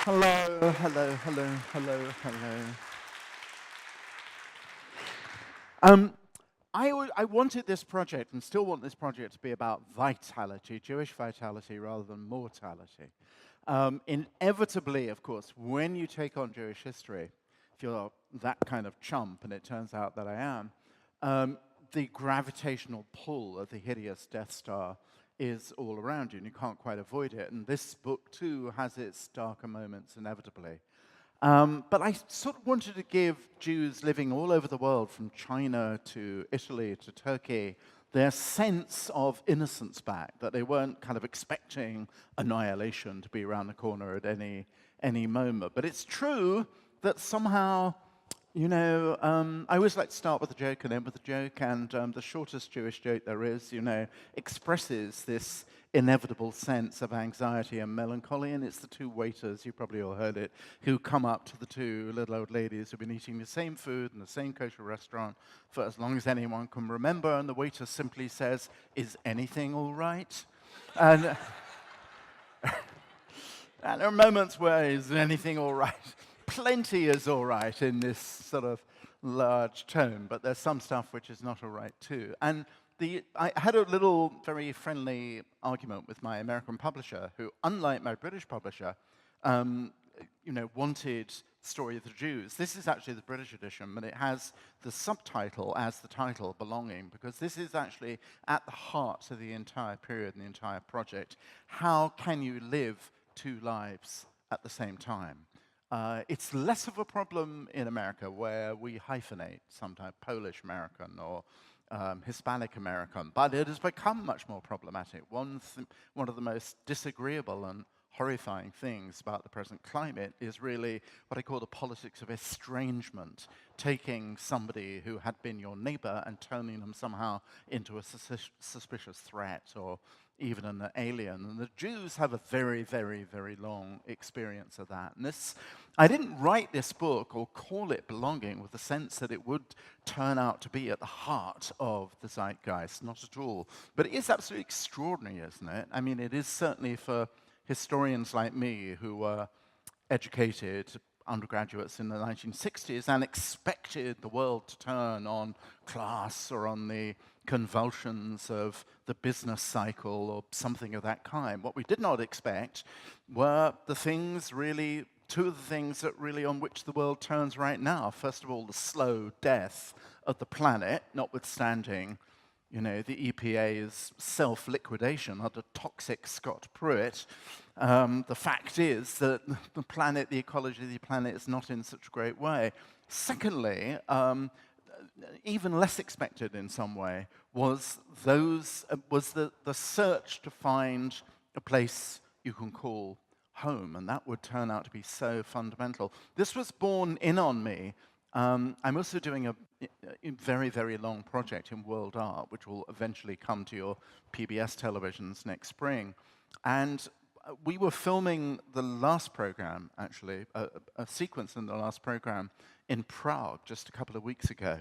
Hello, hello, hello, hello, hello. I wanted this project, and still want this project, to be about vitality, Jewish vitality rather than mortality. Inevitably, of course, when you take on Jewish history, if you're that kind of chump, and it turns out that I am, the gravitational pull of the hideous Death Star is all around you, and you can't quite avoid it. And this book, too, has its darker moments, inevitably. But I sort of wanted to give Jews living all over the world, from China to Italy to Turkey, their sense of innocence back, that they weren't kind of expecting annihilation to be around the corner at any moment. But it's true that somehow, I always like to start with a joke and end with a joke, and the shortest Jewish joke there is, expresses this inevitable sense of anxiety and melancholy, and it's the two waiters, you probably all heard it, who come up to the two little old ladies who've been eating the same food in the same kosher restaurant for as long as anyone can remember, and the waiter simply says, "Is anything all right?" And, and there are moments where, is anything all right? Plenty is all right in this sort of large tone, but there's some stuff which is not all right too. And I had a little very friendly argument with my American publisher, who, unlike my British publisher, wanted Story of the Jews. This is actually the British edition, but it has the subtitle as the title, Belonging, because this is actually at the heart of the entire period and the entire project. How can you live two lives at the same time? It's less of a problem in America, where we hyphenate, sometimes Polish American or Hispanic American, but it has become much more problematic. One of the most disagreeable and horrifying things about the present climate is really what I call the politics of estrangement, taking somebody who had been your neighbor and turning them somehow into a suspicious threat or even an alien. And the Jews have a very, very, very long experience of that. And I didn't write this book or call it Belonging with the sense that it would turn out to be at the heart of the zeitgeist, not at all. But it is absolutely extraordinary, isn't it? I mean, it is certainly for historians like me, who were educated undergraduates in the 1960s and expected the world to turn on class or on the convulsions of the business cycle or something of that kind. What we did not expect were two of the things that really on which the world turns right now. First of all, the slow death of the planet, notwithstanding the EPA's self-liquidation under toxic Scott Pruitt. The fact is that the planet, the ecology of the planet, is not in such a great way. Secondly, even less expected in some way, was the search to find a place you can call home, and that would turn out to be so fundamental. This was borne in on me. I'm also doing a very, very long project in world art, which will eventually come to your PBS televisions next spring. And we were filming the last program, actually, a sequence in the last program in Prague just a couple of weeks ago.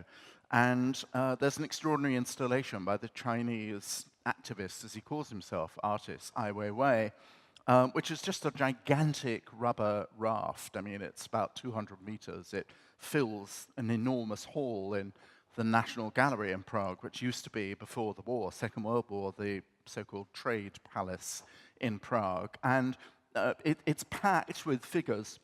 And there's an extraordinary installation by the Chinese activist, as he calls himself, artist, Ai Weiwei, which is just a gigantic rubber raft. I mean, it's about 200 meters. It fills an enormous hall in the National Gallery in Prague, which used to be, before the war, Second World War, the so-called Trade Palace in Prague. And it's packed with figures,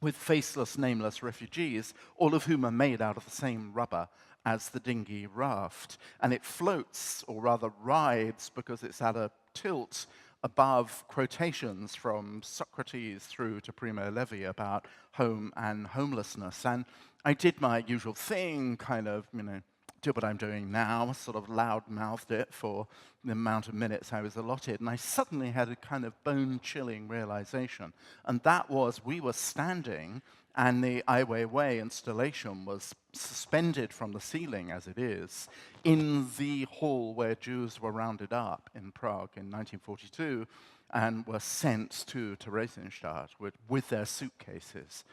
with faceless, nameless refugees, all of whom are made out of the same rubber as the dinghy raft. And it floats, or rather rides, because it's at a tilt, above quotations from Socrates through to Primo Levi about home and homelessness. And I did my usual thing, kind of, do what I'm doing now, sort of loud-mouthed it for the amount of minutes I was allotted, and I suddenly had a kind of bone-chilling realization. And that was, we were standing, and the Ai Weiwei installation was suspended from the ceiling, as it is, in the hall where Jews were rounded up in Prague in 1942 and were sent to Theresienstadt with their suitcases.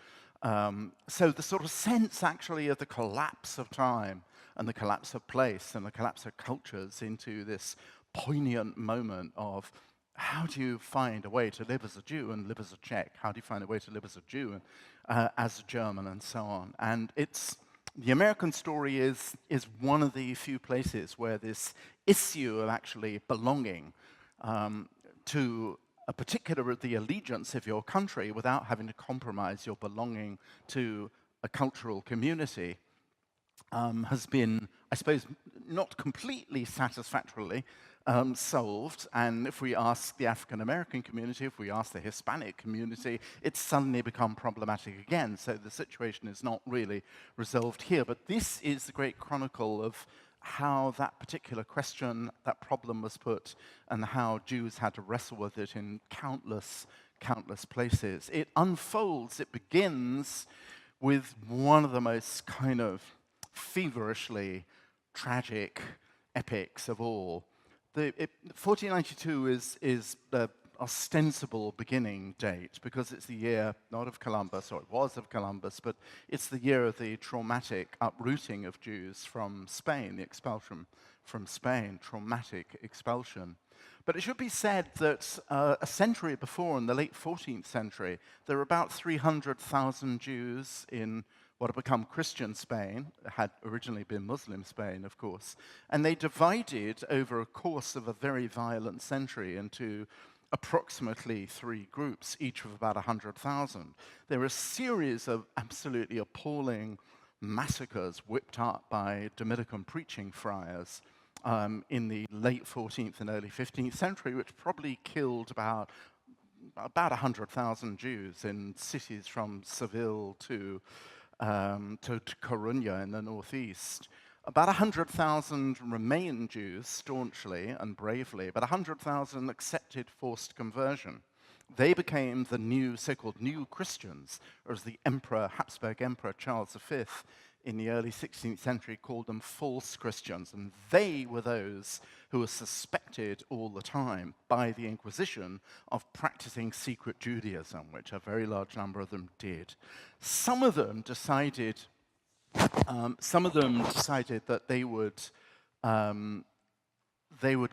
So the sort of sense, actually, of the collapse of time and the collapse of place and the collapse of cultures into this poignant moment of how do you find a way to live as a Jew and live as a Czech? How do you find a way to live as a Jew and as a German and so on? And the American story is one of the few places where this issue of actually belonging to the allegiance of your country without having to compromise your belonging to a cultural community has been, I suppose, not completely satisfactorily solved. And if we ask the African American community, if we ask the Hispanic community, it's suddenly become problematic again. So the situation is not really resolved here. But this is the great chronicle of how that particular question, that problem was put, and how Jews had to wrestle with it in countless places. It unfolds, it begins with one of the most kind of feverishly tragic epics of all. 1492 is the ostensible beginning date because it's the year, not of Columbus, or it was of Columbus, but it's the year of the traumatic uprooting of Jews from Spain, the expulsion from Spain, traumatic expulsion. But it should be said that a century before, in the late 14th century, there were about 300,000 Jews in what had become Christian Spain. It had originally been Muslim Spain, of course. And they divided over a course of a very violent century into approximately 3 groups, each of about 100,000. There were a series of absolutely appalling massacres whipped up by Dominican preaching friars in the late 14th and early 15th century, which probably killed about 100,000 Jews in cities from Seville to Coruña in the northeast. About 100,000 remained Jews staunchly and bravely, but 100,000 accepted forced conversion. They became the so-called new Christians, or as the Habsburg Emperor Charles V in the early 16th century called them false Christians, and they were those who were suspected all the time by the Inquisition of practicing secret Judaism, which a very large number of them did. Some of them decided that they would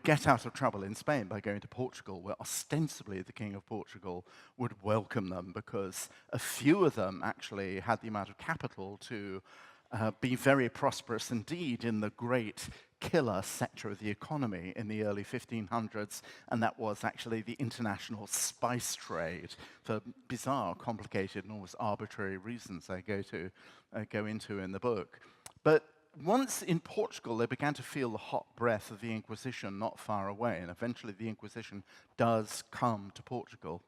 get out of trouble in Spain by going to Portugal, where ostensibly the King of Portugal would welcome them, because a few of them actually had the amount of capital to be very prosperous indeed in the great killer sector of the economy in the early 1500s, and that was actually the international spice trade for bizarre, complicated, and almost arbitrary reasons I go into in the book. But once in Portugal, they began to feel the hot breath of the Inquisition not far away, and eventually the Inquisition does come to Portugal.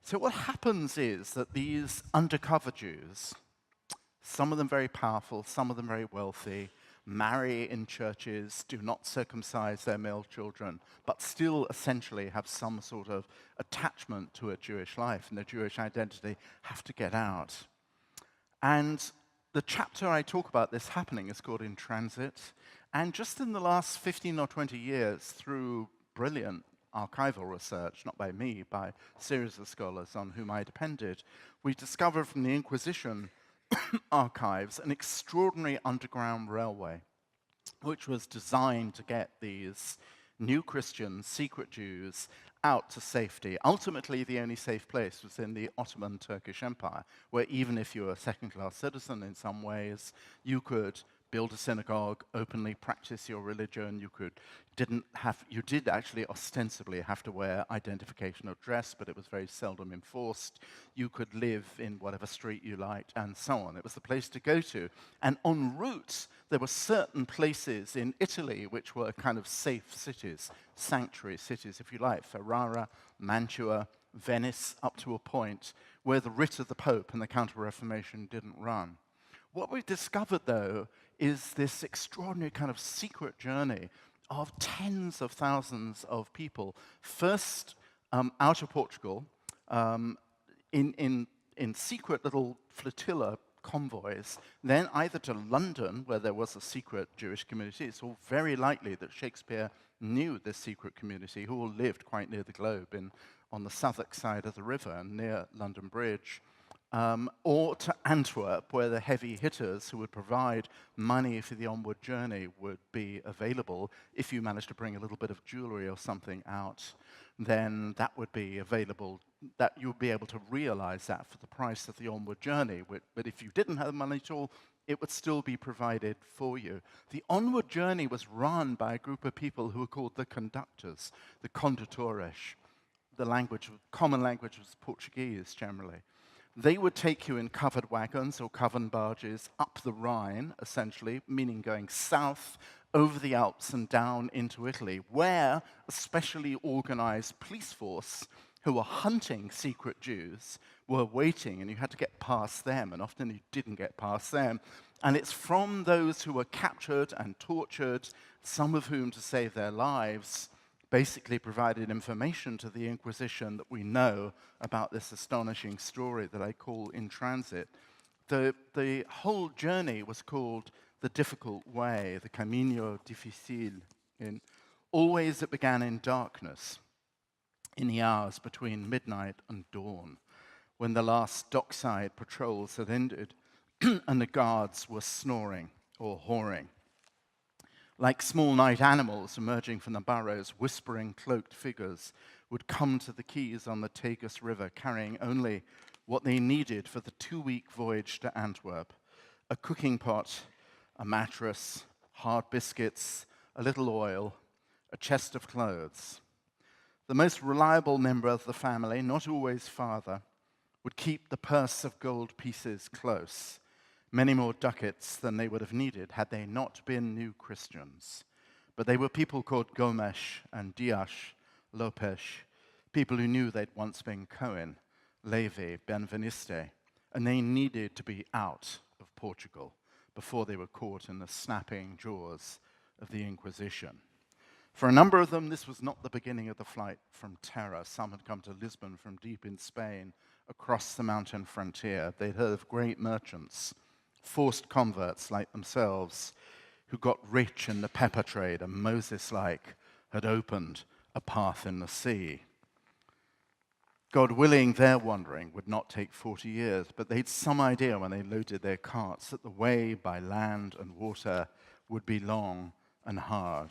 So what happens is that these undercover Jews, some of them very powerful, some of them very wealthy, marry in churches, do not circumcise their male children, but still essentially have some sort of attachment to a Jewish life and their Jewish identity, have to get out. And the chapter I talk about this happening is called In Transit. And just in the last 15 or 20 years, through brilliant archival research, not by me, by a series of scholars on whom I depended, we discovered from the Inquisition archives an extraordinary underground railway, which was designed to get these new Christians, secret Jews, out to safety. Ultimately, the only safe place was in the Ottoman Turkish Empire, where even if you were a second-class citizen in some ways, you could build a synagogue, openly practice your religion. You did actually ostensibly have to wear identification or dress, but it was very seldom enforced. You could live in whatever street you liked, and so on. It was the place to go to. And en route, there were certain places in Italy which were kind of safe cities, sanctuary cities, if you like, Ferrara, Mantua, Venice, up to a point, where the writ of the Pope and the Counter-Reformation didn't run. What we've discovered, though, is this extraordinary kind of secret journey of tens of thousands of people, first out of Portugal, in secret little flotilla convoys, then either to London, where there was a secret Jewish community. It's all very likely that Shakespeare knew this secret community, who all lived quite near the Globe on the Southwark side of the river, near London Bridge. or to Antwerp, where the heavy hitters who would provide money for the onward journey would be available. If you managed to bring a little bit of jewelry or something out, then that would be available, that you would be able to realize that for the price of the onward journey. But if you didn't have the money at all, it would still be provided for you. The onward journey was run by a group of people who were called the conductors, the condutores. The language, common language was Portuguese generally. They would take you in covered wagons or covered barges up the Rhine, essentially, meaning going south over the Alps and down into Italy, where a specially organized police force who were hunting secret Jews were waiting, and you had to get past them, and often you didn't get past them. And it's from those who were captured and tortured, some of whom, to save their lives, basically provided information to the Inquisition that we know about this astonishing story that I call In Transit. The whole journey was called the difficult way, the Camino Difícil. Always it began in darkness, in the hours between midnight and dawn, when the last dockside patrols had ended and the guards were snoring or whoring. Like small night animals emerging from the burrows, whispering cloaked figures would come to the quays on the Tagus River, carrying only what they needed for the 2-week voyage to Antwerp: a cooking pot, a mattress, hard biscuits, a little oil, a chest of clothes. The most reliable member of the family, not always father, would keep the purse of gold pieces close, many more ducats than they would have needed had they not been new Christians. But they were people called Gomes and Dias, Lopes, people who knew they'd once been Cohen, Levi, Benveniste, and they needed to be out of Portugal before they were caught in the snapping jaws of the Inquisition. For a number of them, this was not the beginning of the flight from terror. Some had come to Lisbon from deep in Spain, across the mountain frontier. They'd heard of great merchants, forced converts like themselves, who got rich in the pepper trade and Moses-like had opened a path in the sea. God willing, their wandering would not take 40 years, but they'd some idea when they loaded their carts that the way by land and water would be long and hard.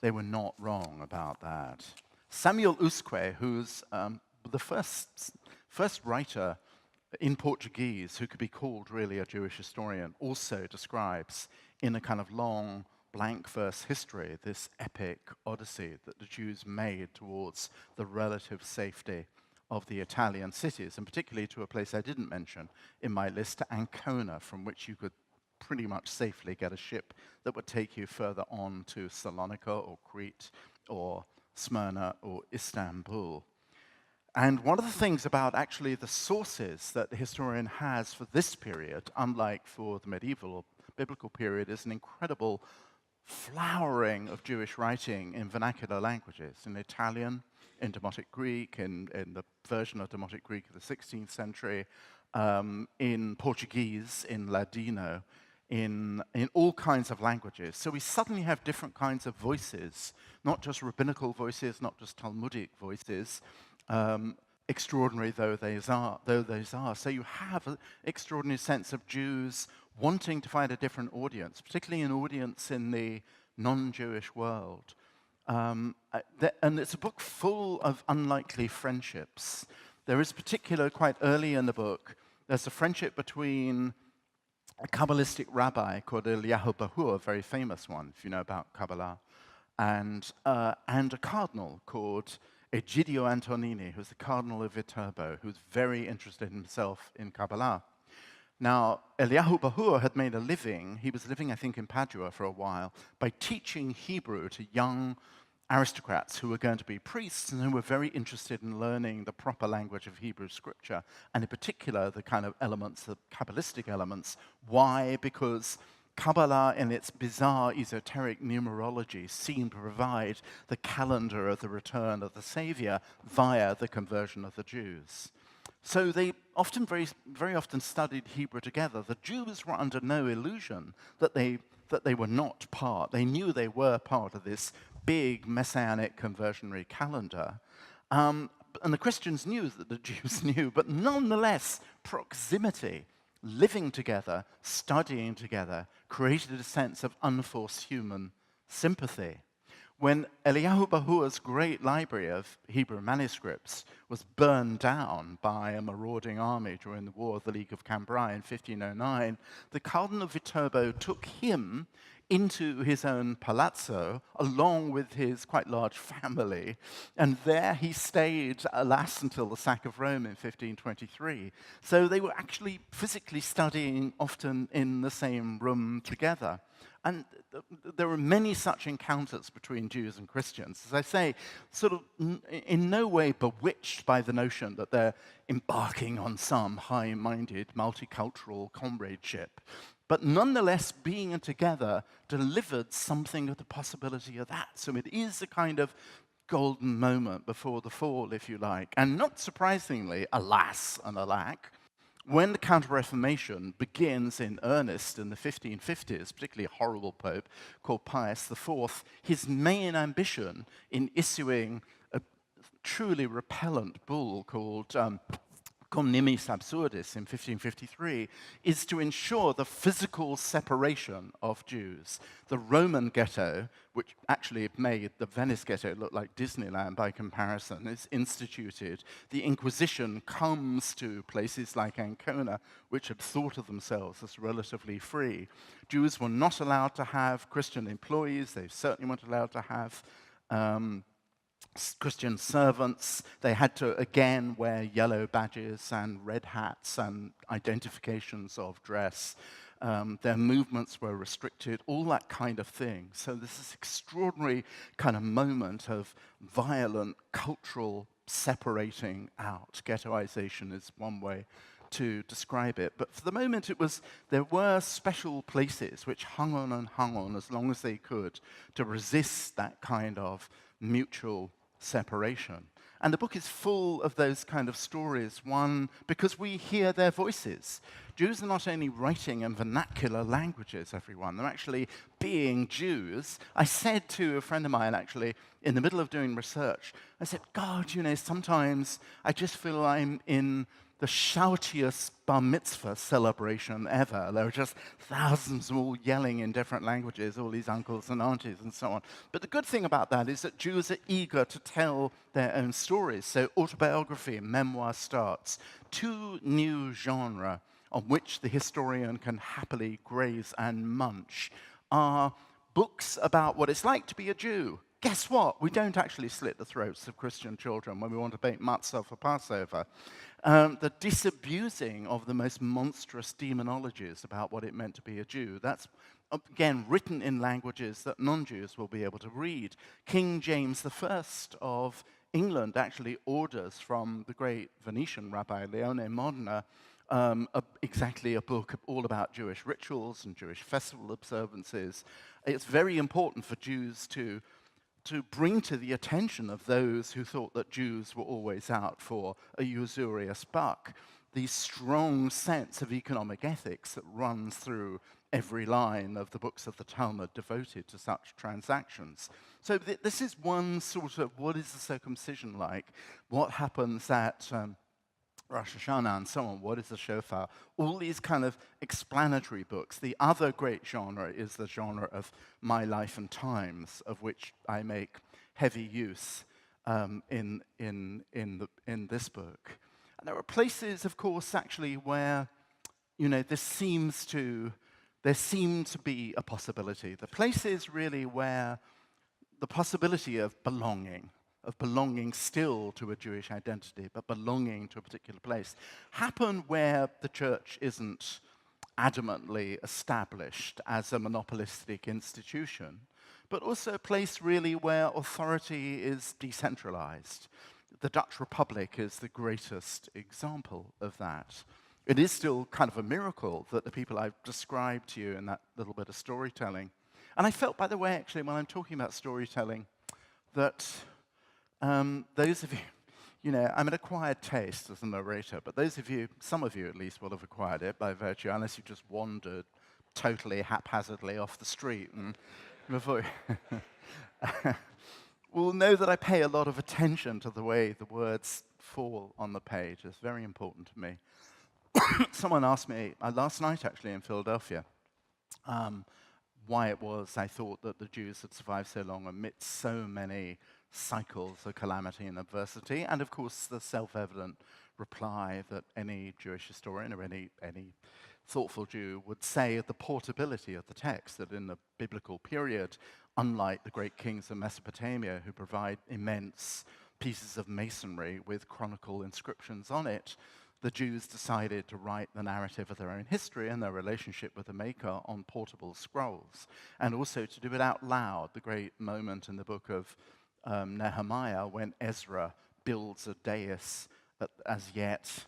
They were not wrong about that. Samuel Usque, who's the first writer in Portuguese who could be called really a Jewish historian, also describes in a kind of long blank verse history this epic odyssey that the Jews made towards the relative safety of the Italian cities, and particularly to a place I didn't mention in my list, Ancona, from which you could pretty much safely get a ship that would take you further on to Salonika or Crete or Smyrna or Istanbul. And one of the things about actually the sources that the historian has for this period, unlike for the medieval or biblical period, is an incredible flowering of Jewish writing in vernacular languages, in Italian, in Demotic Greek, in the version of Demotic Greek of the 16th century, in Portuguese, in Ladino, in all kinds of languages. So we suddenly have different kinds of voices, not just rabbinical voices, not just Talmudic voices, extraordinary though those are. So you have an extraordinary sense of Jews wanting to find a different audience, particularly an audience in the non-Jewish world. And it's a book full of unlikely friendships. There is particular, quite early in the book, there's a friendship between a Kabbalistic rabbi called Eliyahu Bahur, a very famous one, if you know about Kabbalah, and a cardinal called Egidio Antonini, who's the Cardinal of Viterbo, who's very interested himself in Kabbalah. Now, Eliyahu Bahur had made a living, he was living, I think, in Padua for a while, by teaching Hebrew to young aristocrats who were going to be priests and who were very interested in learning the proper language of Hebrew scripture, and in particular, the kind of elements, the Kabbalistic elements. Why? Because Kabbalah, in its bizarre esoteric numerology, seemed to provide the calendar of the return of the Savior via the conversion of the Jews. So they often, very often studied Hebrew together. The Jews were under no illusion that they were not part. They knew they were part of this big messianic conversionary calendar. and the Christians knew that the Jews knew, but nonetheless, proximity, living together, studying together, created a sense of unforced human sympathy. When Eliyahu Bahua's great library of Hebrew manuscripts was burned down by a marauding army during the War of the League of Cambrai in 1509, the Cardinal of Viterbo took him into his own palazzo, along with his quite large family, and there he stayed, alas, until the sack of Rome in 1523. So they were actually physically studying often in the same room together. And there were many such encounters between Jews and Christians, as I say, sort of in no way bewitched by the notion that they're embarking on some high-minded multicultural comradeship, but nonetheless being together delivered something of the possibility of that. So it is a kind of golden moment before the fall, if you like. And not surprisingly, alas and alack, when the Counter-Reformation begins in earnest in the 1550s, particularly a horrible pope called Pius IV, his main ambition in issuing a truly repellent bull called Cum Nimis Absurdis in 1553 is to ensure the physical separation of Jews. The Roman ghetto, which actually made the Venice ghetto look like Disneyland by comparison, is instituted. The Inquisition comes to places like Ancona, which had thought of themselves as relatively free. Jews were not allowed to have Christian employees. They certainly weren't allowed to have Christian servants. They had to, again, wear yellow badges and red hats and identifications of dress. Their movements were restricted, all that kind of thing. So there's this extraordinary kind of moment of violent cultural separating out. Ghettoization is one way to describe it. But for the moment, there were special places which hung on as long as they could to resist that kind of mutual separation. And the book is full of those kind of stories, one, because we hear their voices. Jews are not only writing in vernacular languages, everyone, they're actually being Jews. I said to a friend of mine, actually, in the middle of doing research, I said, God, sometimes I just feel I'm in the shoutiest bar mitzvah celebration ever. There are just thousands all yelling in different languages, all these uncles and aunties and so on. But the good thing about that is that Jews are eager to tell their own stories. So autobiography and memoir starts. Two new genres on which the historian can happily graze and munch are books about what it's like to be a Jew. Guess what? We don't actually slit the throats of Christian children when we want to bake matzah for Passover. The disabusing of the most monstrous demonologies about what it meant to be a Jew. That's, again, written in languages that non-Jews will be able to read. King James I of England actually orders from the great Venetian rabbi Leone Modena exactly a book all about Jewish rituals and Jewish festival observances. It's very important for Jews to bring to the attention of those who thought that Jews were always out for a usurious buck, the strong sense of economic ethics that runs through every line of the books of the Talmud devoted to such transactions. So this is one sort of, what is the circumcision like? What happens at Rosh Hashanah and so on, what is the shofar? All these kind of explanatory books. The other great genre is the genre of My Life and Times, of which I make heavy use in this book. And there are places, of course, actually where, there seemed to be a possibility. The places really where the possibility of belonging still to a Jewish identity, but belonging to a particular place, happen where the church isn't adamantly established as a monopolistic institution, but also a place really where authority is decentralized. The Dutch Republic is the greatest example of that. It is still kind of a miracle that the people I've described to you in that little bit of storytelling. And I felt, by the way, actually, when I'm talking about storytelling, that those of you, I'm an acquired taste as a narrator, but those of you, some of you at least, will have acquired it by virtue, unless you just wandered totally haphazardly off the street and before. will know that I pay a lot of attention to the way the words fall on the page. It's very important to me. Someone asked me last night, actually, in Philadelphia, why it was I thought that the Jews had survived so long amidst so many cycles of calamity and adversity, and of course the self-evident reply that any Jewish historian or any thoughtful Jew would say of the portability of the text, that in the biblical period, unlike the great kings of Mesopotamia who provide immense pieces of masonry with chronicle inscriptions on it, the Jews decided to write the narrative of their own history and their relationship with the Maker on portable scrolls, and also to do it out loud, the great moment in the book of Nehemiah when Ezra builds a dais at as yet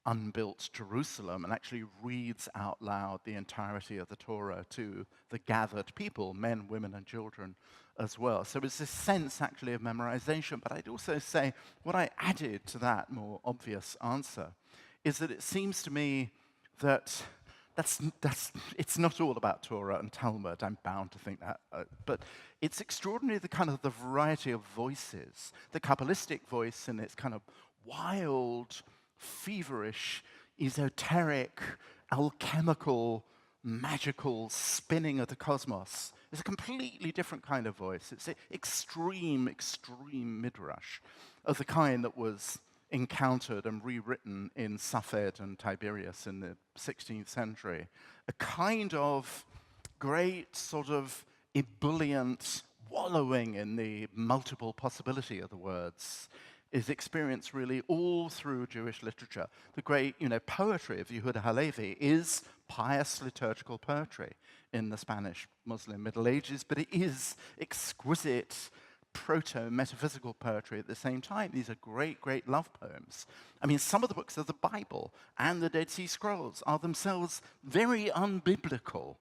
unbuilt Jerusalem and actually reads out loud the entirety of the Torah to the gathered people, men, women, and children as well. So it's this sense actually of memorization, but I'd also say what I added to that more obvious answer is that it seems to me that it's not all about Torah and Talmud. I'm bound to think that, but it's extraordinary the kind of the variety of voices, the Kabbalistic voice in its kind of wild, feverish, esoteric, alchemical, magical spinning of the cosmos. It's a completely different kind of voice. It's an extreme midrash of the kind that was encountered and rewritten in Safed and Tiberius in the 16th century. A kind of great sort of ebullient wallowing in the multiple possibility of the words is experienced really all through Jewish literature. The great, poetry of Yehuda Halevi is pious liturgical poetry in the Spanish Muslim Middle Ages, but it is exquisite proto-metaphysical poetry at the same time. These are great love poems. I mean, some of the books of the Bible and the Dead Sea Scrolls are themselves very unbiblical.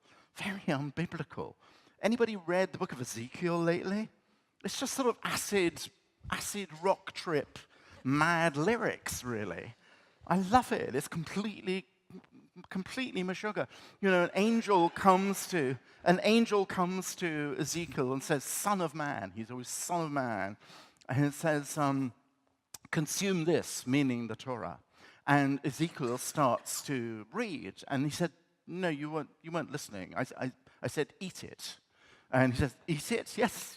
Anybody read the book of Ezekiel lately? It's just sort of acid rock trip, mad lyrics, really. I love it. It's completely meshuggah. An angel comes to Ezekiel and says, "Son of man." He's always son of man. And it says, "Consume this," meaning the Torah. And Ezekiel starts to read, and he said, "No, you weren't listening. I said, eat it." And he says, "Eat it?" "Yes."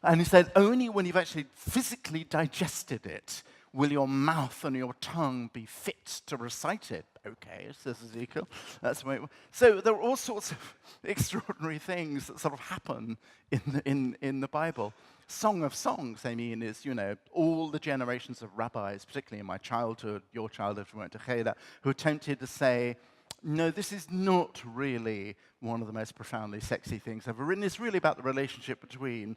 And he said, "Only when you've actually physically digested it will your mouth and your tongue be fit to recite it." "Okay," says Ezekiel. That's the way So there are all sorts of extraordinary things that sort of happen in the Bible. Song of Songs, I mean, is, all the generations of rabbis, particularly in my childhood, your childhood, if we went to Cheder, who attempted to say, no, this is not really one of the most profoundly sexy things ever written. It's really about the relationship between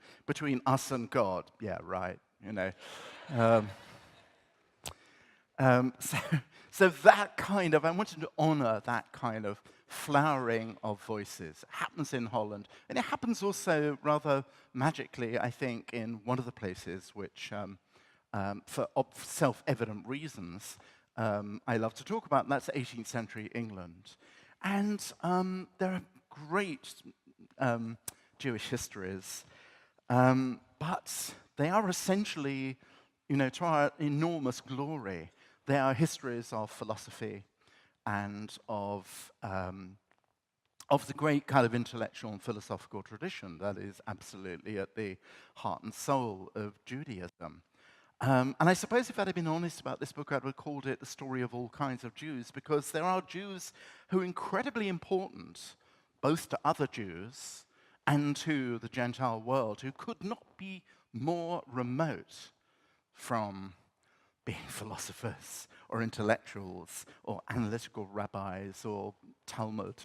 us and God. Yeah, right, So that kind of, I wanted to honor that kind of flowering of voices. It happens in Holland, and it happens also rather magically, I think, in one of the places which, for self-evident reasons, I love to talk about, and that's 18th century England. And there are great Jewish histories, but they are essentially, to our enormous glory, they are histories of philosophy and of the great kind of intellectual and philosophical tradition that is absolutely at the heart and soul of Judaism. And I suppose if I'd have been honest about this book, I would have called it The Story of All Kinds of Jews, because there are Jews who are incredibly important, both to other Jews and to the Gentile world, who could not be more remote from being philosophers or intellectuals or analytical rabbis or Talmud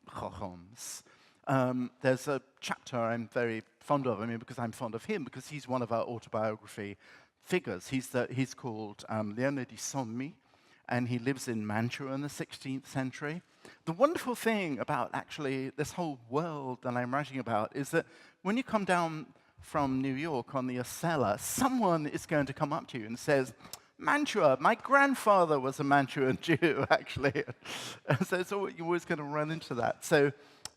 chochoms. There's a chapter I'm very fond of, because I'm fond of him, because he's one of our autobiography figures. He's called Leone di Sommi, and he lives in Mantua in the 16th century. The wonderful thing about actually this whole world that I'm writing about is that when you come down from New York on the Acela, someone is going to come up to you and says, "Mantua, my grandfather was a Mantuan Jew," actually. So you're always going to run into that. So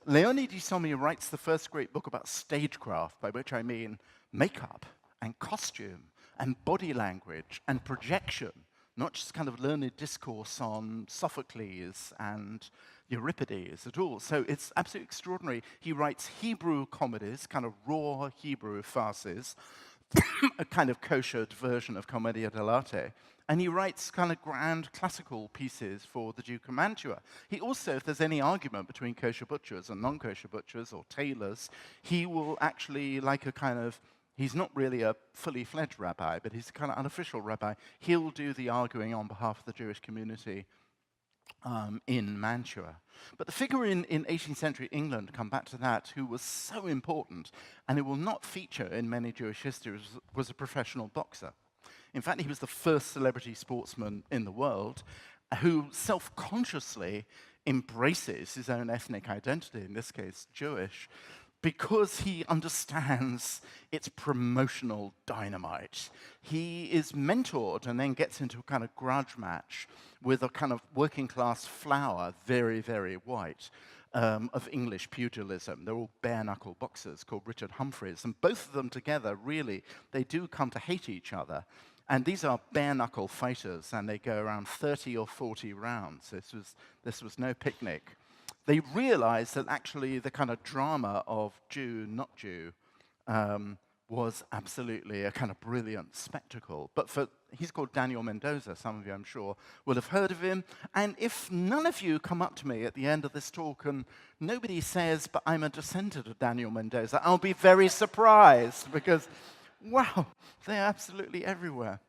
Leone di Sommi writes the first great book about stagecraft, by which I mean makeup. and costume and body language and projection, not just kind of learned discourse on Sophocles and Euripides at all. So it's absolutely extraordinary. He writes Hebrew comedies, kind of raw Hebrew farces, a kind of kosher version of Commedia dell'arte. And he writes kind of grand classical pieces for the Duke of Mantua. He also, if there's any argument between kosher butchers and non-kosher butchers or tailors, he will actually, like a kind of, he's not really a fully fledged rabbi, but he's a kind of unofficial rabbi. He'll do the arguing on behalf of the Jewish community in Mantua. But the figure in 18th century England, come back to that, who was so important, and it will not feature in many Jewish histories, was a professional boxer. In fact, he was the first celebrity sportsman in the world who self-consciously embraces his own ethnic identity, in this case Jewish, because he understands its promotional dynamite. He is mentored and then gets into a kind of grudge match with a kind of working-class flower, very, very white, of English pugilism. They're all bare-knuckle boxers called Richard Humphreys, and both of them together, really, they do come to hate each other. And these are bare-knuckle fighters, and they go around 30 or 40 rounds. This was no picnic. They realized that actually the kind of drama of Jew, not Jew, was absolutely a kind of brilliant spectacle. But he's called Daniel Mendoza. Some of you, I'm sure, will have heard of him. And if none of you come up to me at the end of this talk and nobody says, but I'm a descendant of Daniel Mendoza, I'll be very surprised because, wow, they're absolutely everywhere.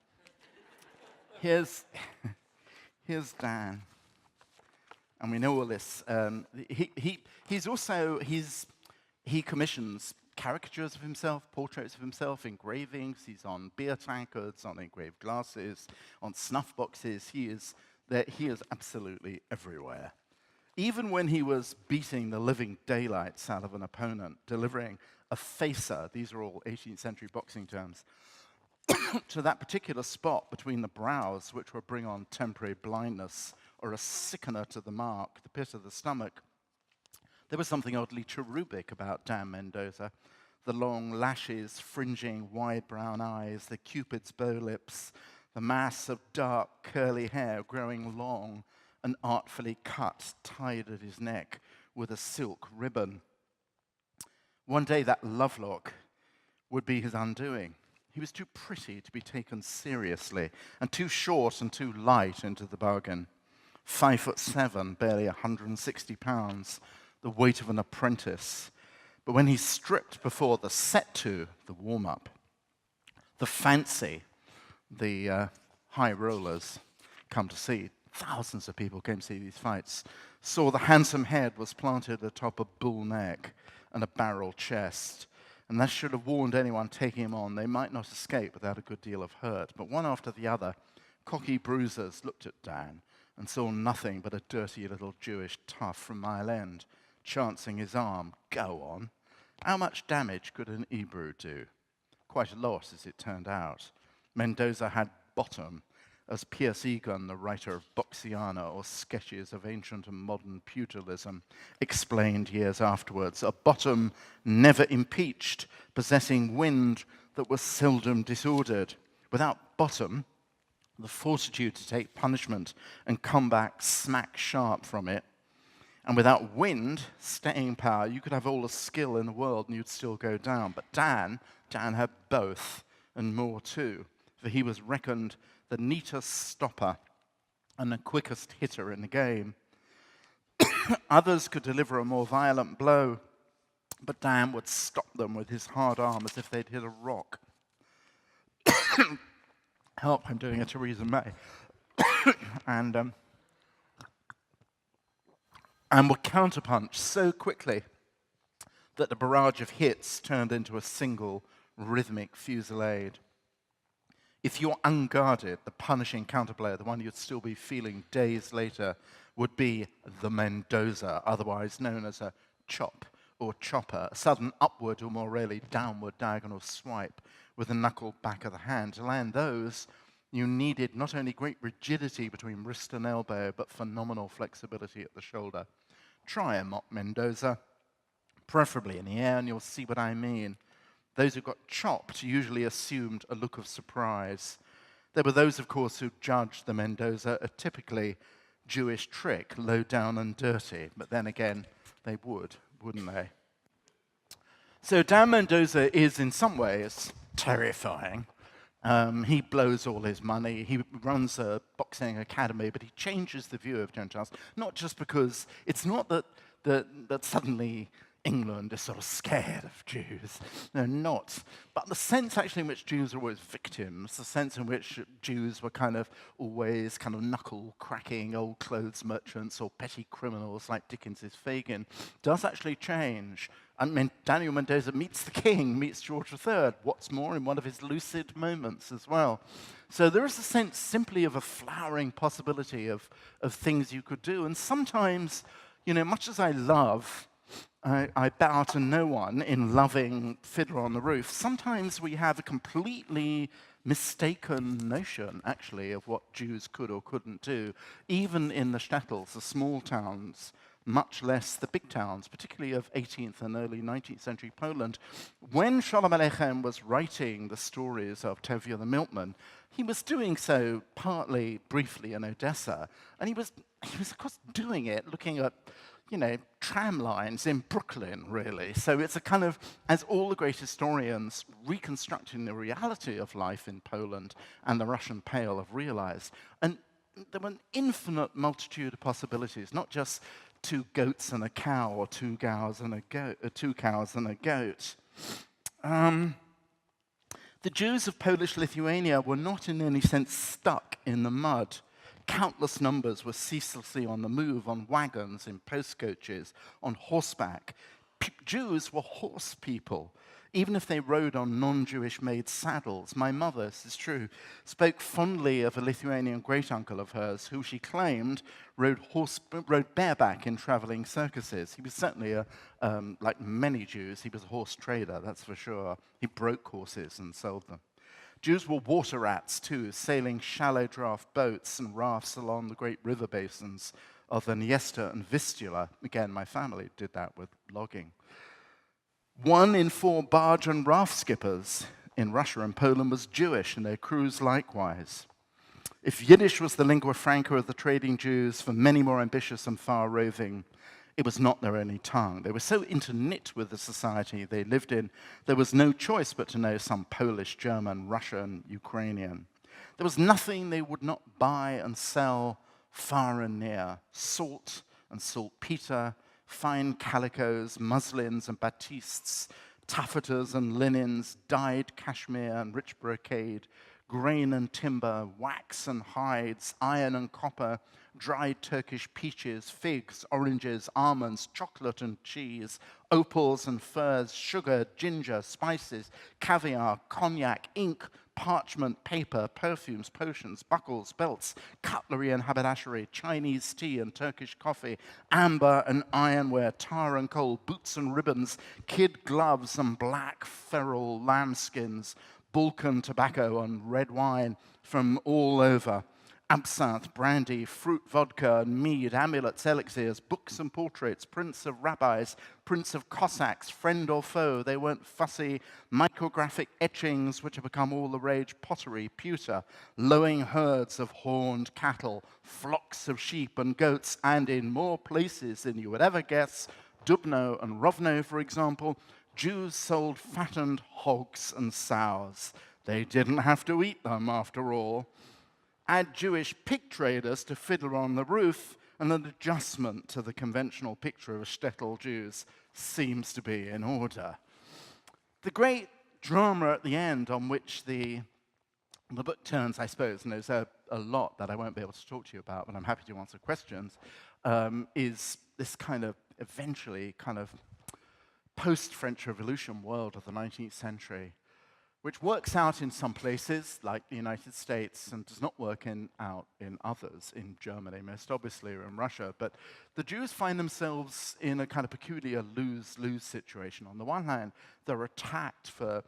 Here's Dan. And we know all this. He commissions caricatures of himself, portraits of himself, engravings. He's on beer tankards, on engraved glasses, on snuff boxes. He is absolutely everywhere. Even when he was beating the living daylights out of an opponent, delivering a facer, these are all 18th century boxing terms, to that particular spot between the brows, which would bring on temporary blindness or a sickener to the mark, the pit of the stomach. There was something oddly cherubic about Dan Mendoza. The long lashes, fringing wide brown eyes, the Cupid's bow lips, the mass of dark curly hair growing long and artfully cut, tied at his neck with a silk ribbon. One day that lovelock would be his undoing. He was too pretty to be taken seriously, and too short and too light into the bargain. 5'7", barely 160 pounds, the weight of an apprentice. But when he's stripped before the set-to, the warm-up, the fancy, the high rollers come to see. Thousands of people came to see these fights. Saw the handsome head was planted atop a bull neck and a barrel chest. And that should have warned anyone taking him on. They might not escape without a good deal of hurt. But one after the other, cocky bruisers looked at Dan and saw nothing but a dirty little Jewish tough from Mile End, chancing his arm. Go on. How much damage could an Hebrew do? Quite a lot, as it turned out. Mendoza had bottom, as Pierce Egan, the writer of Boxiana or Sketches of Ancient and Modern Pugilism, explained years afterwards, a bottom never impeached, possessing wind that was seldom disordered. Without bottom, the fortitude to take punishment and come back smack sharp from it. And without wind, staying power, you could have all the skill in the world and you'd still go down. But Dan had both and more too, for he was reckoned the neatest stopper and the quickest hitter in the game. Others could deliver a more violent blow, but Dan would stop them with his hard arm as if they'd hit a rock. Help, I'm doing a Theresa May. and would counterpunch so quickly that the barrage of hits turned into a single rhythmic fusillade. If you're unguarded, the punishing counterplayer, the one you'd still be feeling days later, would be the Mendoza, otherwise known as a chop or chopper, a sudden upward or more rarely downward diagonal swipe with the knuckle back of the hand. To land those, you needed not only great rigidity between wrist and elbow, but phenomenal flexibility at the shoulder. Try a mock Mendoza, preferably in the air, and you'll see what I mean. Those who got chopped usually assumed a look of surprise. There were those, of course, who judged the Mendoza a typically Jewish trick, low down and dirty. But then again, they would, wouldn't they? So Dan Mendoza is, in some ways, terrifying. He blows all his money. He runs a boxing academy, but he changes the view of Gentiles. Not just because it's not that suddenly England is sort of scared of Jews. No, not. But the sense actually in which Jews are always victims, the sense in which Jews were always knuckle-cracking old clothes merchants or petty criminals like Dickens's Fagin, does actually change. I mean, Daniel Mendoza meets the king, meets George III, what's more, in one of his lucid moments as well. So there is a sense simply of a flowering possibility of things you could do. And sometimes, much as I bow to no one in loving Fiddler on the Roof, sometimes we have a completely mistaken notion, actually, of what Jews could or couldn't do, even in the shtetls, the small towns, much less the big towns, particularly of 18th and early 19th century Poland. When Shalom Aleichem was writing the stories of Tevye the Milkman, he was doing so partly briefly in Odessa, and he was of course doing it looking at tram lines in Brooklyn, really. So it's as all the great historians reconstructing the reality of life in Poland and the Russian Pale have realized. And there were an infinite multitude of possibilities, not just 2 goats and a cow, or 2 cows and a goat. The Jews of Polish Lithuania were not in any sense stuck in the mud. Countless numbers were ceaselessly on the move, on wagons, in post coaches, on horseback. Jews were horse people, even if they rode on non-Jewish made saddles. My mother, this is true, spoke fondly of a Lithuanian great-uncle of hers who she claimed rode bareback in traveling circuses. He was certainly, like many Jews, he was a horse trader, that's for sure. He broke horses and sold them. Jews were water rats, too, sailing shallow draft boats and rafts along the great river basins of the Dniester and Vistula. Again, my family did that with logging. 1 in 4 barge and raft skippers in Russia and Poland was Jewish, and their crews likewise. If Yiddish was the lingua franca of the trading Jews, for many more ambitious and far-roving, it was not their only tongue. They were so interknit with the society they lived in, there was no choice but to know some Polish, German, Russian, Ukrainian. There was nothing they would not buy and sell far and near. Salt and saltpeter, fine calicos, muslins and batistes, taffetas and linens, dyed cashmere and rich brocade, grain and timber, wax and hides, iron and copper, dried Turkish peaches, figs, oranges, almonds, chocolate and cheese, opals and furs, sugar, ginger, spices, caviar, cognac, ink, parchment, paper, perfumes, potions, buckles, belts, cutlery and haberdashery, Chinese tea and Turkish coffee, amber and ironware, tar and coal, boots and ribbons, kid gloves and black feral lambskins, Balkan tobacco and red wine from all over, absinthe, brandy, fruit vodka, and mead, amulets, elixirs, books and portraits, prints of rabbis, prints of Cossacks, friend or foe. They weren't fussy, micrographic etchings which have become all the rage, pottery, pewter, lowing herds of horned cattle, flocks of sheep and goats, and in more places than you would ever guess, Dubno and Rovno, for example, Jews sold fattened hogs and sows. They didn't have to eat them, after all. Add Jewish pig traders to Fiddler on the Roof, and an adjustment to the conventional picture of shtetl Jews seems to be in order. The great drama at the end on which the book turns, I suppose, and there's a lot that I won't be able to talk to you about, but I'm happy to answer questions, is this eventually post-French Revolution world of the 19th century, which works out in some places, like the United States, and does not work out in others, in Germany, most obviously, or in Russia. But the Jews find themselves in a kind of peculiar lose-lose situation. On the one hand, they're attacked for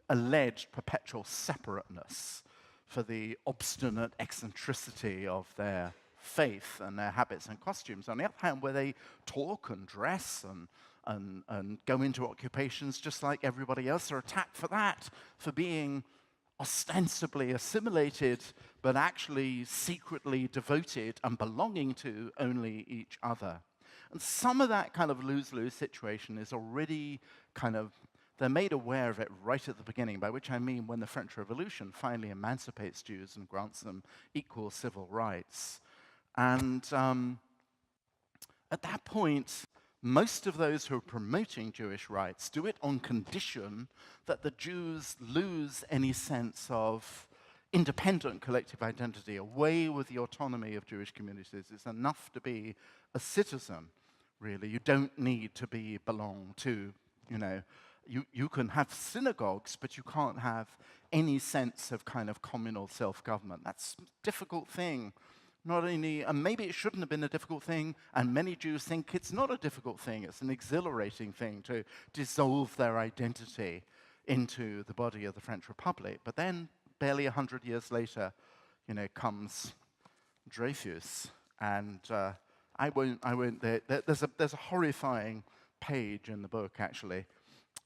alleged perpetual separateness, for the obstinate eccentricity of their faith and their habits and costumes. On the other hand, where they talk and dress and and go into occupations just like everybody else. They're attacked for that, for being ostensibly assimilated, but actually secretly devoted and belonging to only each other. And some of that kind of lose-lose situation is already they're made aware of it right at the beginning, by which I mean when the French Revolution finally emancipates Jews and grants them equal civil rights. And at that point, most of those who are promoting Jewish rights do it on condition that the Jews lose any sense of independent collective identity, away with the autonomy of Jewish communities. It's enough to be a citizen, really. You don't need to belong to, you can have synagogues, but you can't have any sense of kind of communal self-government. That's a difficult thing. Not only, and maybe it shouldn't have been a difficult thing, and many Jews think it's not a difficult thing, it's an exhilarating thing to dissolve their identity into the body of the French Republic. But then, barely 100 years later, comes Dreyfus, and I won't. There's a horrifying page in the book, actually,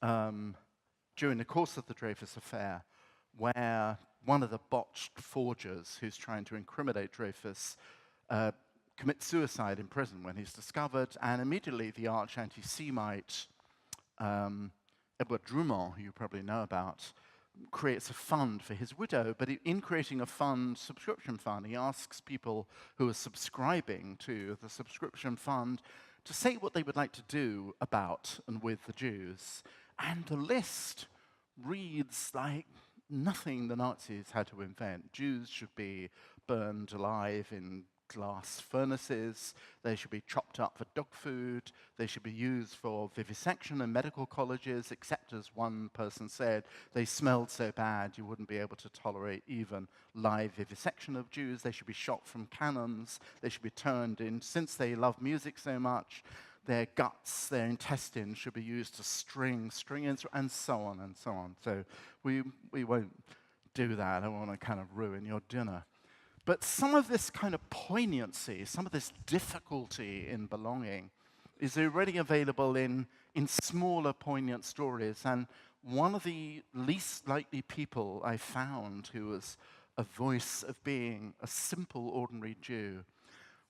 during the course of the Dreyfus affair, where one of the botched forgers who's trying to incriminate Dreyfus commits suicide in prison when he's discovered, and immediately the arch anti-Semite Edward Drummond, who you probably know about, creates a fund for his widow, but in creating a subscription fund, he asks people who are subscribing to the subscription fund to say what they would like to do about and with the Jews. And the list reads like nothing the Nazis had to invent. Jews should be burned alive in glass furnaces. They should be chopped up for dog food. They should be used for vivisection in medical colleges, except, as one person said, they smelled so bad you wouldn't be able to tolerate even live vivisection of Jews. They should be shot from cannons. They should be turned in, since they love music so much, their guts, their intestines should be used to string instruments, and so on and so on. So we won't do that. I don't want to kind of ruin your dinner. But some of this kind of poignancy, some of this difficulty in belonging is already available in smaller, poignant stories. And one of the least likely people I found who was a voice of being a simple, ordinary Jew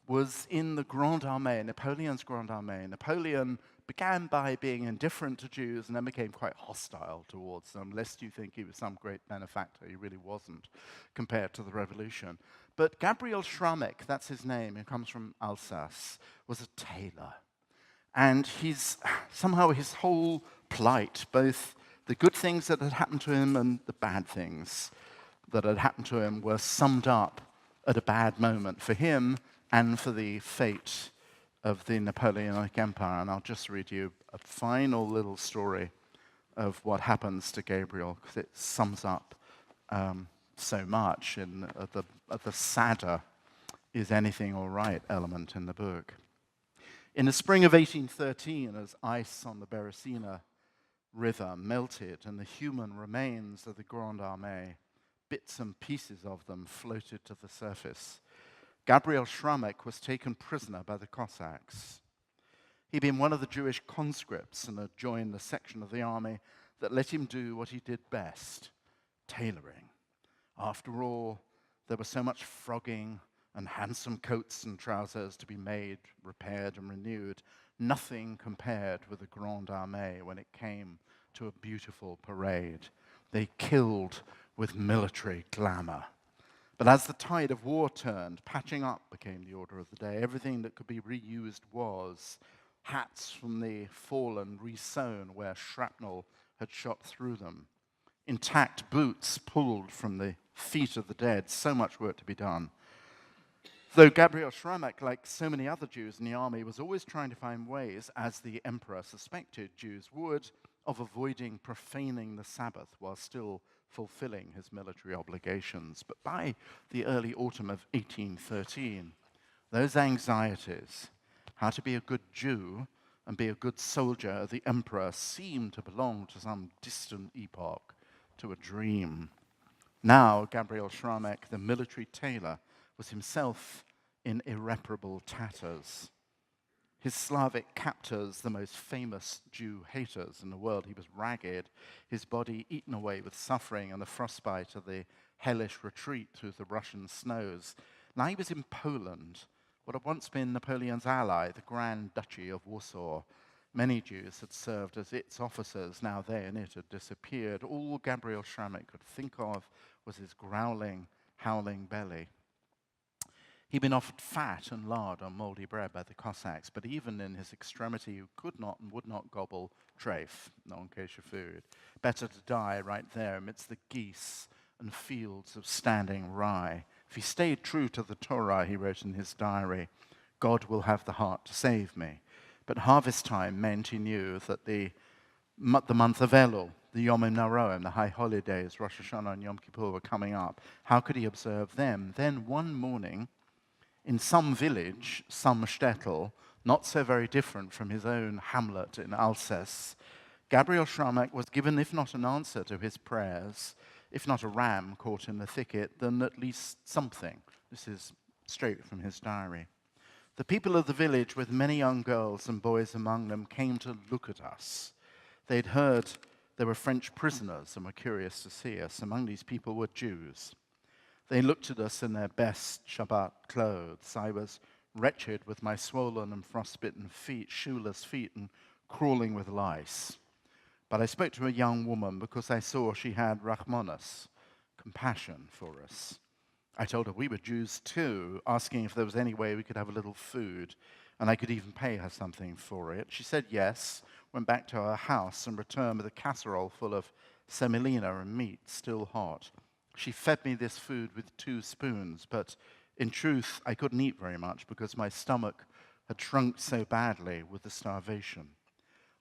was in the Grande Armée, Napoleon's Grande Armée. Napoleon began by being indifferent to Jews and then became quite hostile towards them, lest you think he was some great benefactor. He really wasn't, compared to the revolution. But Gabriel Schramek, that's his name, who comes from Alsace, was a tailor. And somehow his whole plight, both the good things that had happened to him and the bad things that had happened to him, were summed up at a bad moment for him and for the fate of the Napoleonic Empire. And I'll just read you a final little story of what happens to Gabriel, because it sums up so much at the sadder is anything all right element in the book. In the spring of 1813, as ice on the Beresina River melted and the human remains of the Grande Armée, bits and pieces of them, floated to the surface, Gabriel Schramek was taken prisoner by the Cossacks. He'd been one of the Jewish conscripts and had joined the section of the army that let him do what he did best, tailoring. After all, there was so much frogging and handsome coats and trousers to be made, repaired, and renewed. Nothing compared with the Grande Armée when it came to a beautiful parade. They killed with military glamour. But as the tide of war turned, patching up became the order of the day. Everything that could be reused was. Hats from the fallen resewn where shrapnel had shot through them. Intact boots pulled from the feet of the dead. So much work to be done. Though Gabriel Schramek, like so many other Jews in the army, was always trying to find ways, as the emperor suspected Jews would, of avoiding profaning the Sabbath while still fulfilling his military obligations. But by the early autumn of 1813, those anxieties, how to be a good Jew and be a good soldier of the emperor, seemed to belong to some distant epoch, to a dream. Now, Gabriel Schramek, the military tailor, was himself in irreparable tatters. His Slavic captors, the most famous Jew haters in the world. He was ragged, his body eaten away with suffering and the frostbite of the hellish retreat through the Russian snows. Now he was in Poland, what had once been Napoleon's ally, the Grand Duchy of Warsaw. Many Jews had served as its officers. Now they and it had disappeared. All Gabriel Schama could think of was his growling, howling belly. He'd been offered fat and lard on mouldy bread by the Cossacks, but even in his extremity, he could not and would not gobble treif, non-kosher food. Better to die right there amidst the geese and fields of standing rye. If he stayed true to the Torah, he wrote in his diary, God will have the heart to save me. But harvest time meant he knew that the month of Elul, the Yom Noraim, the high holidays, Rosh Hashanah and Yom Kippur were coming up. How could he observe them? Then one morning, in some village, some shtetl, not so very different from his own hamlet in Alsace, Gabriel Schama was given, if not an answer to his prayers, if not a ram caught in the thicket, then at least something. This is straight from his diary. The people of the village, with many young girls and boys among them, came to look at us. They'd heard there were French prisoners and were curious to see us. Among these people were Jews. They looked at us in their best Shabbat clothes. I was wretched with my swollen and frostbitten feet, shoeless feet, and crawling with lice. But I spoke to a young woman because I saw she had Rahmanas, compassion for us. I told her we were Jews too, asking if there was any way we could have a little food, and I could even pay her something for it. She said yes, went back to her house, and returned with a casserole full of semolina and meat, still hot. She fed me this food with 2 spoons, but in truth, I couldn't eat very much because my stomach had shrunk so badly with the starvation.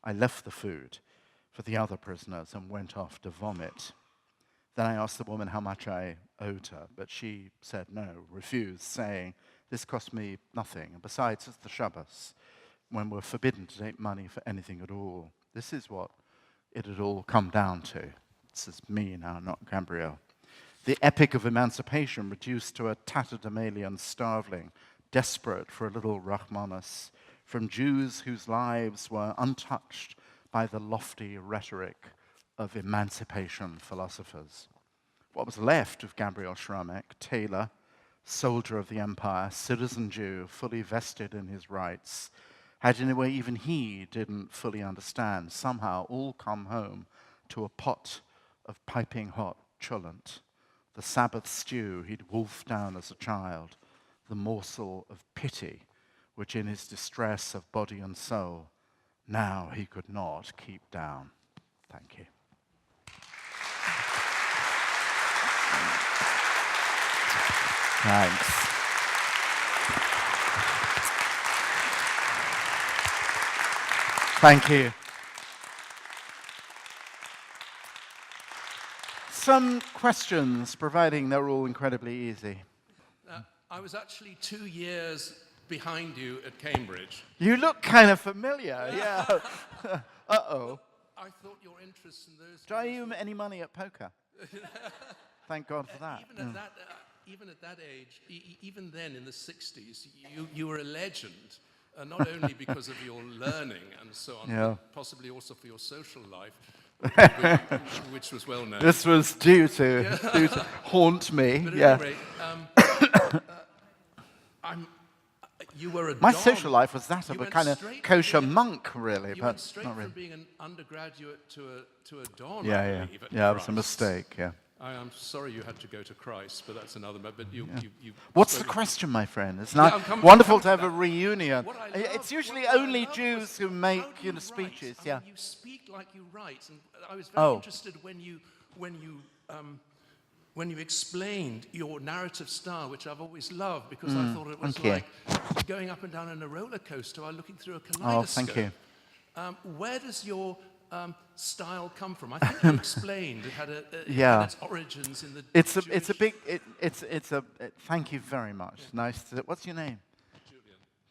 I left the food for the other prisoners and went off to vomit. Then I asked the woman how much I owed her, but she said no, refused, saying, this cost me nothing, and besides, it's the Shabbos, when we're forbidden to take money for anything at all. This is what it had all come down to. This is me now, not Gabriel. The epic of emancipation reduced to a tatterdemalion starveling, desperate for a little Rahmanas, from Jews whose lives were untouched by the lofty rhetoric of emancipation philosophers. What was left of Gabriel Schama, tailor, soldier of the empire, citizen Jew, fully vested in his rights, had in a way even he didn't fully understand, somehow all come home to a pot of piping hot cholent, the Sabbath stew he'd wolfed down as a child, the morsel of pity which in his distress of body and soul now he could not keep down. Thank you. Thanks. Thank you. Some questions, providing they're all incredibly easy. I was actually 2 years behind you at Cambridge. You look kind of familiar, yeah. Uh-oh. I thought your interests in those... Do I owe you any money at poker? Thank God for that. Even at that age, even then in the 60s, you were a legend, not only because of your learning and so on, but possibly also for your social life, which was well known. This was due to haunt me. But yeah. At any rate, you were a My don. social life was that of a kind of kosher monk, really, you but went straight not really. from being an undergraduate to a don. Yeah. It was a mistake. Yeah. I'm sorry you had to go to Christ, but that's another. But you. What's the question, my friend? It's wonderful to have a reunion. It's usually only Jews who make speeches. Yeah. You speak like you write, and I was very interested when you explained your narrative style, which I've always loved, because I thought it was like going up and down in a roller coaster or looking through a kaleidoscope. Oh, thank you. Where does your style come from? I think you explained it had its origins in the. Thank you very much. Nice to. What's your name?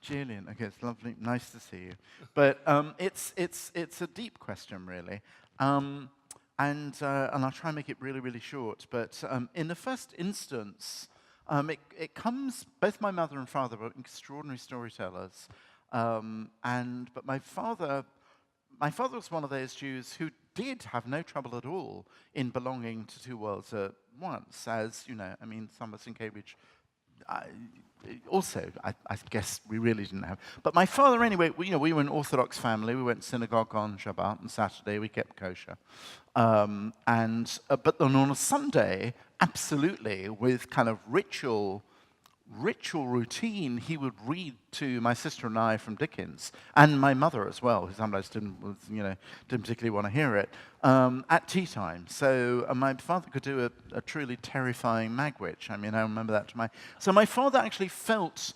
Julian. Okay, it's lovely. Nice to see you. But it's a deep question, really. And I'll try and make it really, really short. But in the first instance, it comes, both my mother and father were extraordinary storytellers. But my father was one of those Jews who did have no trouble at all in belonging to two worlds at once, as, I mean, some of us in Cambridge I guess we really didn't have. But my father, anyway, we were an Orthodox family. We went to synagogue on Shabbat and Saturday. We kept kosher. But then on a Sunday, absolutely, with kind of ritual routine, he would read to my sister and I from Dickens, and my mother as well, who sometimes didn't particularly want to hear it, at tea time. So my father could do a truly terrifying Magwitch. I mean, I remember that So my father actually felt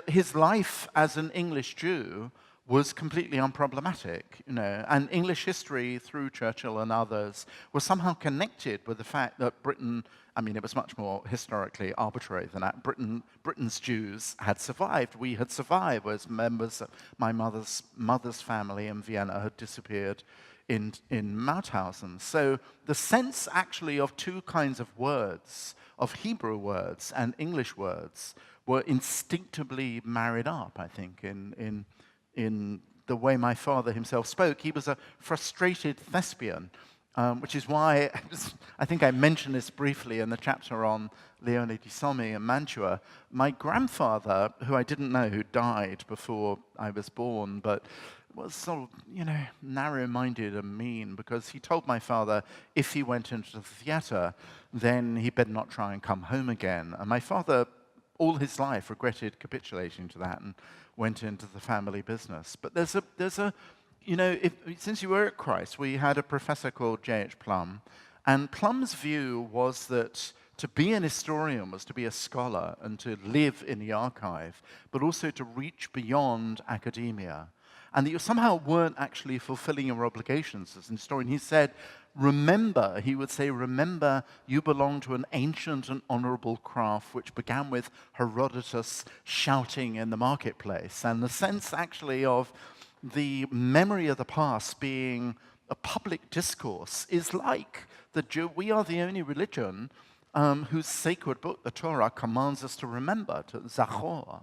his life as an English Jew was completely unproblematic, and English history through Churchill and others was somehow connected with the fact that Britain, I mean, it was much more historically arbitrary than that. Britain's Jews had survived. We had survived, whereas members of my mother's family in Vienna had disappeared in Mauthausen. So the sense actually of two kinds of words, of Hebrew words and English words, were instinctively married up, I think, in the way my father himself spoke. He was a frustrated thespian, which is why I think I mentioned this briefly in the chapter on Leone di Sommi and Mantua. My grandfather, who I didn't know, who died before I was born, but was sort of, narrow-minded and mean, because he told my father if he went into the theater, then he better not try and come home again. And my father, all his life, regretted capitulating to that and went into the family business. But there's a since you were at Christ, we had a professor called J.H. Plum, and Plum's view was that to be an historian was to be a scholar and to live in the archive, but also to reach beyond academia. And that you somehow weren't actually fulfilling your obligations as an historian. He said, he would say, remember, you belong to an ancient and honorable craft which began with Herodotus shouting in the marketplace. And the sense actually of the memory of the past being a public discourse is like we are the only religion whose sacred book, the Torah, commands us to remember, to zachor,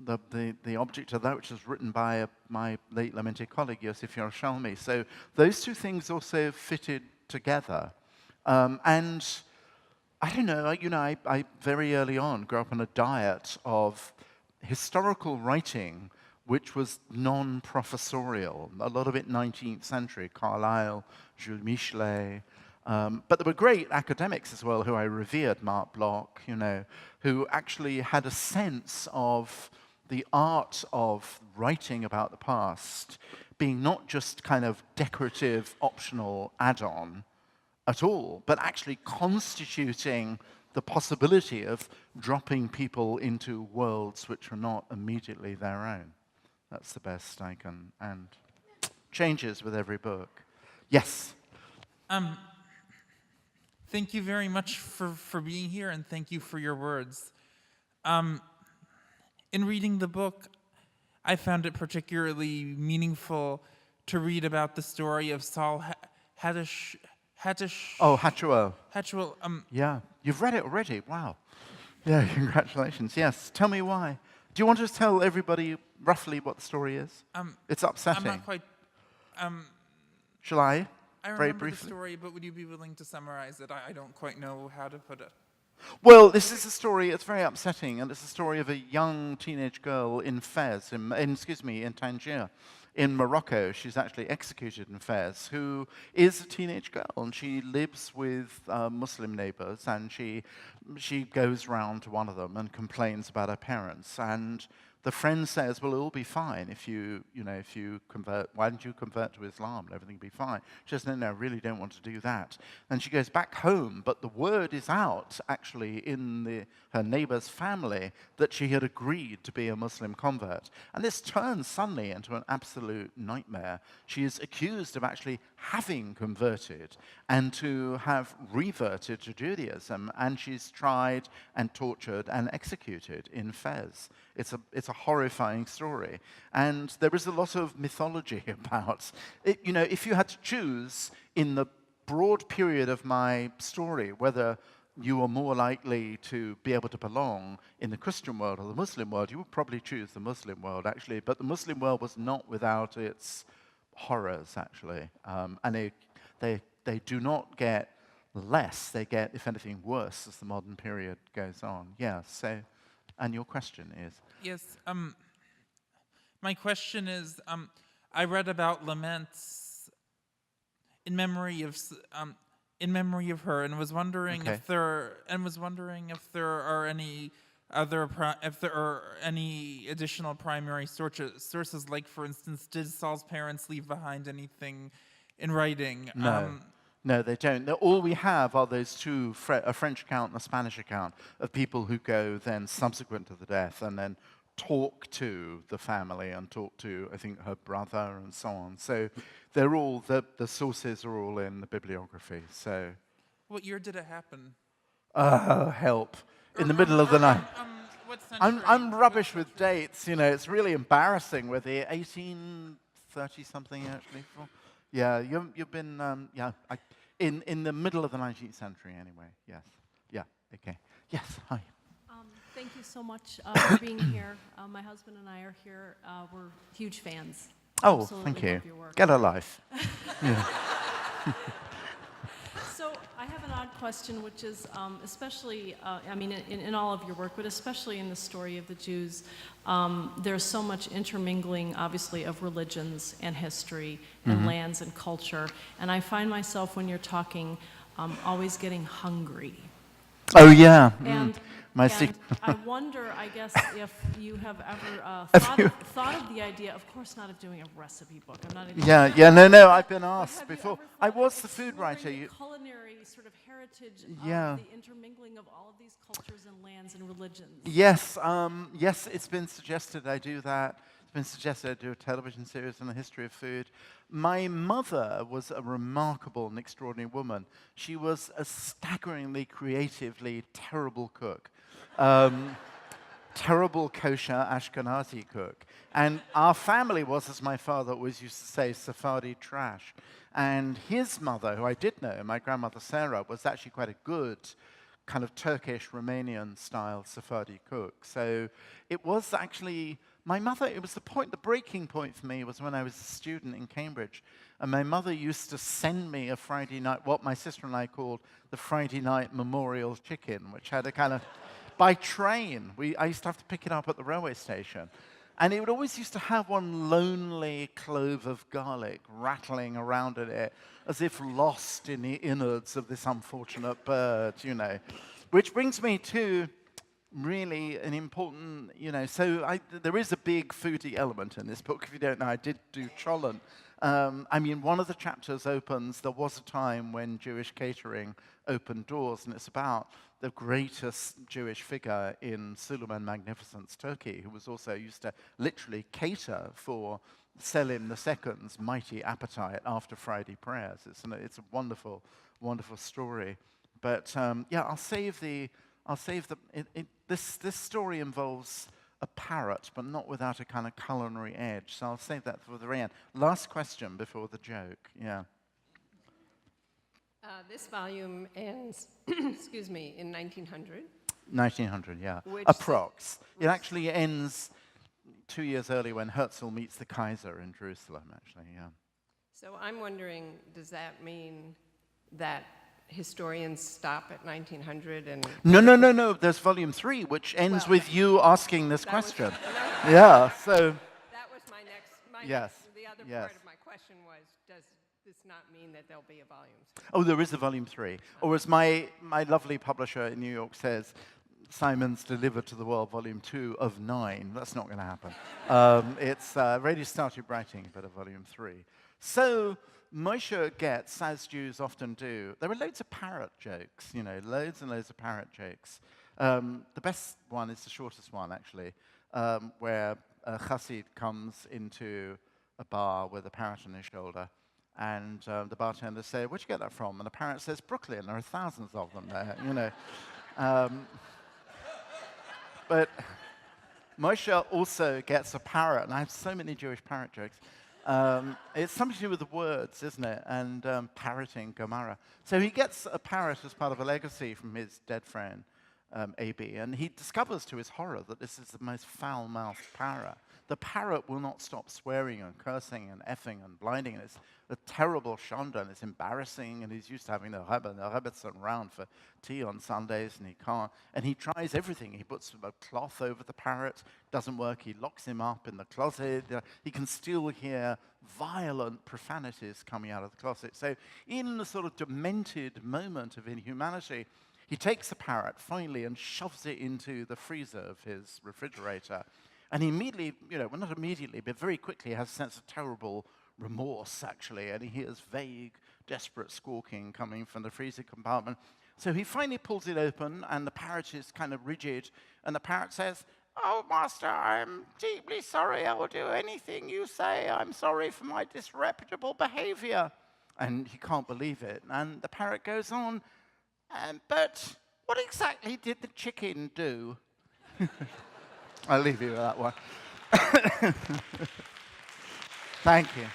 the object of that which was written by my late lamented colleague, Yosef Yerushalmi. So those two things also fitted together. And I don't know, I very early on grew up on a diet of historical writing which was non-professorial, a lot of it 19th century, Carlyle, Jules Michelet. But there were great academics as well who I revered, Marc Bloch, who actually had a sense of the art of writing about the past being not just kind of decorative, optional add-on at all, but actually constituting the possibility of dropping people into worlds which are not immediately their own. That's the best I can, and changes with every book. Yes? Thank you very much for being here, and thank you for your words. In reading the book, I found it particularly meaningful to read about the story of Saul Hattuel. Yeah, you've read it already. Wow. Yeah, congratulations. Yes, tell me why. Do you want to just tell everybody roughly what the story is? It's upsetting. I'm not quite... Shall I? I Very remember briefly. the story, but would you be willing to summarize it? I don't quite know how to put it. Well, this is a story, it's very upsetting, and it's a story of a young teenage girl in Fez, in Tangier, in Morocco. She's actually executed in Fez, who is a teenage girl, and she lives with Muslim neighbors, and she goes round to one of them and complains about her parents, and the friend says, well, it'll be fine if you convert. Why don't you convert to Islam and everything will be fine? She says, no, I really don't want to do that. And she goes back home, but the word is out, actually, in her neighbor's family that she had agreed to be a Muslim convert. And this turns suddenly into an absolute nightmare. She is accused of actually having converted and to have reverted to Judaism, and she's tried and tortured and executed in Fez. It's a horrifying story, and there is a lot of mythology about it. If you had to choose in the broad period of my story whether you are more likely to be able to belong in the Christian world or the Muslim world, you would probably choose the Muslim world, actually. But the Muslim world was not without its horrors, actually. And they do not get less. They get, if anything, worse as the modern period goes on. Yeah, so, and your question is? Yes, my question is, I read about laments in memory of her, and was wondering if there are any additional primary sources, like, for instance, did Saul's parents leave behind anything in writing? No, they don't. All we have are those two, a French account and a Spanish account, of people who go then subsequent to the death and then talk to the family and talk to, I think, her brother and so on. So they're all, the sources are all in the bibliography. So, what year did it happen? Help. In the middle of the night. What century? I'm rubbish with dates, you know. It's really embarrassing with the 1830-something, actually. Yeah, you've been, in the middle of the 19th century anyway, yes. Yeah, okay. Yes, hi. Thank you so much for being here. My husband and I are here. We're huge fans. Oh, Absolutely thank you. love your work. Get a life. So I have an odd question, which is especially, in all of your work, but especially in the story of the Jews, there's so much intermingling, obviously, of religions and history and lands and culture. And I find myself, when you're talking, always getting hungry. Oh, yeah. And I wonder, I guess, if you have ever thought of the idea, of course not of doing a recipe book. I'm not even No, I've been asked before. I was the food writer. The culinary sort of heritage of the intermingling of all of these cultures and lands and religions. Yes, it's been suggested I do that. It's been suggested I do a television series on the history of food. My mother was a remarkable and extraordinary woman. She was a staggeringly creatively terrible cook. Terrible kosher Ashkenazi cook. And our family was, as my father always used to say, Sephardi trash. And his mother, who I did know, my grandmother Sarah, was actually quite a good kind of Turkish, Romanian-style Sephardi cook. So it was actually, my mother, it was the breaking point for me was when I was a student in Cambridge. And my mother used to send me a Friday night, what my sister and I called the Friday night memorial chicken, which had a kind of, by train. I used to have to pick it up at the railway station. And it would always used to have one lonely clove of garlic rattling around in it, as if lost in the innards of this unfortunate bird, you know. Which brings me to really an important, so there is a big foodie element in this book. If you don't know, I did do cholent. One of the chapters opens, there was a time when Jewish catering opened doors, and it's about the greatest Jewish figure in Suleiman Magnificent's Turkey, who was also used to literally cater for Selim II's mighty appetite after Friday prayers. It's a wonderful, wonderful story. But I'll save this story involves a parrot, but not without a kind of culinary edge. So I'll save that for the very end. Last question before the joke. Yeah. This volume ends, excuse me, in 1900. 1900, yeah. Approx. It actually ends 2 years early when Herzl meets the Kaiser in Jerusalem, actually, yeah. So I'm wondering, does that mean that historians stop at 1900 and... No. There's volume 3, which ends with you asking this question. Yeah, so... That was my next... Yes. The other part of my question was, does this not mean that there'll be a volume 3? Oh, there is a volume 3. Or as my lovely publisher in New York says, Simon's delivered to the world volume 2 of 9. That's not going to happen. It's already started writing, but a volume 3. So Moshe gets, as Jews often do, there are loads of parrot jokes, loads and loads of parrot jokes. The best one is the shortest one, actually, where a Hasid comes into a bar with a parrot on his shoulder, and the bartender says, "Where'd you get that from?" And the parrot says, "Brooklyn. There are thousands of them there, But Moshe also gets a parrot, and I have so many Jewish parrot jokes. It's something to do with the words, isn't it? And parroting Gomara. So he gets a parrot as part of a legacy from his dead friend, AB, and he discovers to his horror that this is the most foul-mouthed parrot. The parrot will not stop swearing and cursing and effing and blinding, and it's a terrible shonda, and it's embarrassing, and he's used to having the rabbits around for tea on Sundays, and he can't. And he tries everything. He puts a cloth over the parrot, doesn't work. He locks him up in the closet. He can still hear violent profanities coming out of the closet. So in a sort of demented moment of inhumanity, he takes the parrot finally and shoves it into the freezer of his refrigerator. And he immediately, well, not immediately, but very quickly has a sense of terrible remorse, actually. And he hears vague, desperate squawking coming from the freezer compartment. So he finally pulls it open, and the parrot is kind of rigid. And the parrot says, "Oh, master, I'm deeply sorry. I will do anything you say. I'm sorry for my disreputable behavior." And he can't believe it. And the parrot goes on, "But what exactly did the chicken do?" I'll leave you with that one. Thank you.